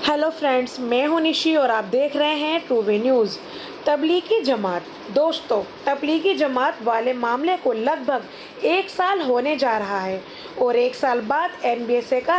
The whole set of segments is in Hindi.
हेलो फ्रेंड्स, मैं हूं निशी और आप देख रहे हैं टूवे न्यूज़। तबलीगी जमात दोस्तों, तबलीगी जमात वाले मामले को लगभग एक साल होने जा रहा है और एक साल बाद एनबीएसए का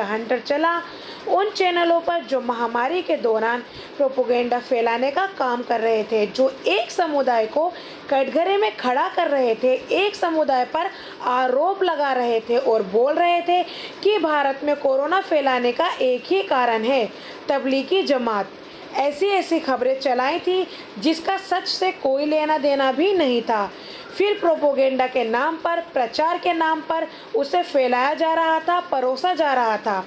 हंटर चला उन चैनलों पर जो महामारी के दौरान प्रोपेगेंडा फैलाने का काम कर रहे थे, जो एक समुदाय को कटघरे में खड़ा कर रहे थे, एक समुदाय पर आरोप लगा रहे थे और बोल रहे थे कि भारत में कोरोना फैलाने का एक ही कारण है, तबलीगी जमात। ऐसी खबरें चलाई थी जिसका सच से कोई लेना देना भी नहीं था। फिर प्रोपेगेंडा के नाम पर, प्रचार के नाम पर उसे फैलाया जा रहा था, परोसा जा रहा था,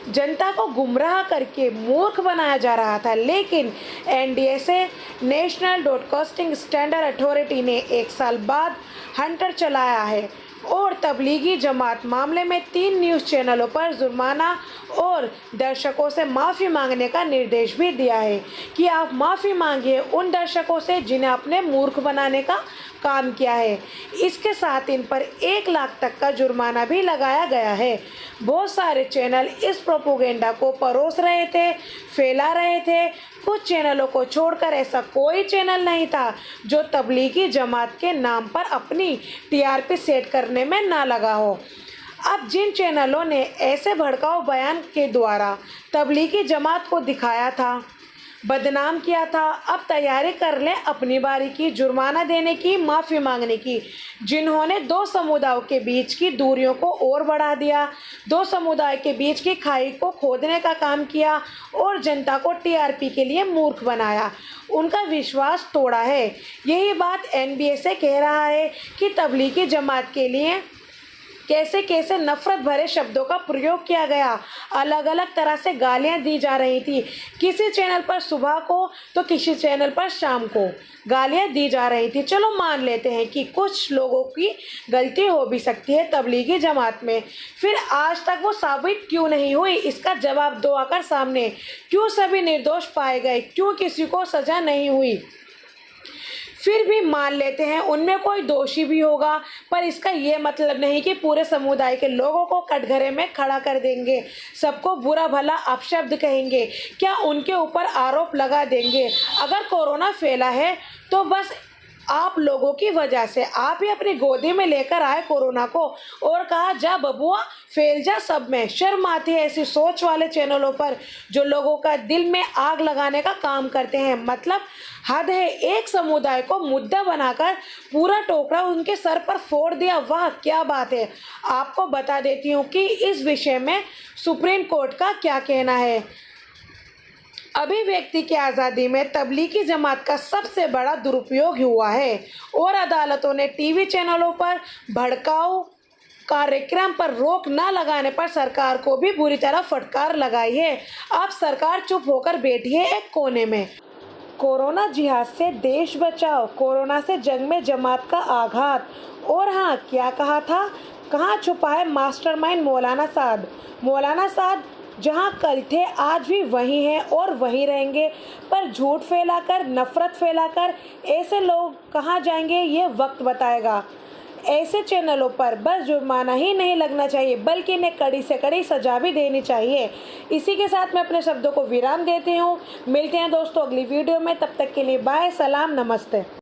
जनता को गुमराह करके मूर्ख बनाया जा रहा था। लेकिन NDSA national broadcasting standard authority ने एक साल बाद हंटर चलाया है और तबलीगी जमात मामले में 3 न्यूज़ चैनलों पर जुर्माना और दर्शकों से माफ़ी मांगने का निर्देश भी दिया है कि आप माफ़ी मांगिए उन दर्शकों से जिन्हें अपने मूर्ख बनाने का काम किया है। इसके साथ इन पर 1 लाख तक का जुर्माना भी लगाया गया है। बहुत सारे चैनल इस प्रोपेगेंडा को परोस रहे थे, फैला रहे थे। कुछ चैनलों को छोड़कर ऐसा कोई चैनल नहीं था जो तबलीगी जमात के नाम पर अपनी टीआरपी सेट करने में ना लगा हो। अब जिन चैनलों ने ऐसे भड़काऊ बयान के द्वारा तबलीगी जमात को दिखाया था, बदनाम किया था, अब तैयारी कर लें अपनी बारी की, जुर्माना देने की, माफ़ी मांगने की। जिन्होंने 2 समुदायों के बीच की दूरियों को और बढ़ा दिया, 2 समुदाय के बीच की खाई को खोदने का काम किया और जनता को टीआरपी के लिए मूर्ख बनाया, उनका विश्वास तोड़ा है। यही बात एनबीएसए कह रहा है कि तबलीगी जमात के लिए कैसे कैसे नफरत भरे शब्दों का प्रयोग किया गया, अलग अलग तरह से गालियां दी जा रही थी। किसी चैनल पर सुबह को तो किसी चैनल पर शाम को गालियां दी जा रही थी। चलो मान लेते हैं कि कुछ लोगों की गलती हो भी सकती है तबलीगी जमात में, फिर आज तक वो साबित क्यों नहीं हुई, इसका जवाब दो आकर सामने। क्यों सभी निर्दोष पाए गए, क्यों किसी को सज़ा नहीं हुई? फिर भी मान लेते हैं उनमें कोई दोषी भी होगा, पर इसका ये मतलब नहीं कि पूरे समुदाय के लोगों को कटघरे में खड़ा कर देंगे, सबको बुरा भला अपशब्द कहेंगे, क्या उनके ऊपर आरोप लगा देंगे। अगर कोरोना फैला है तो बस आप लोगों की वजह से, आप ही अपनी गोदी में लेकर आए कोरोना को और कहा जा बबुआ फैल जा सब में। शर्म आती है ऐसी सोच वाले चैनलों पर जो लोगों का दिल में आग लगाने का काम करते हैं। मतलब हद है, एक समुदाय को मुद्दा बनाकर पूरा टोकरा उनके सर पर फोड़ दिया। वाह क्या बात है। आपको बता देती हूँ कि इस विषय में सुप्रीम कोर्ट का क्या कहना है। अभिव्यक्ति की आज़ादी में तबलीगी जमात का सबसे बड़ा दुरुपयोग हुआ है और अदालतों ने टीवी चैनलों पर भड़काऊ कार्यक्रम पर रोक न लगाने पर सरकार को भी बुरी तरह फटकार लगाई है। अब सरकार चुप होकर बैठी है एक कोने में। कोरोना जिहाद से देश बचाओ, कोरोना से जंग में जमात का आघात। और हाँ, क्या कहा था, कहाँ छुपा है मास्टरमाइंड मौलाना साद। मौलाना साद जहाँ कल थे आज भी वही हैं और वहीं रहेंगे, पर झूठ फैलाकर, नफरत फैलाकर ऐसे लोग कहाँ जाएंगे ये वक्त बताएगा। ऐसे चैनलों पर बस जुर्माना ही नहीं लगना चाहिए बल्कि इन्हें कड़ी से कड़ी सजा भी देनी चाहिए। इसी के साथ मैं अपने शब्दों को विराम देती हूँ। मिलते हैं दोस्तों अगली वीडियो में, तब तक के लिए बाय, सलाम, नमस्ते।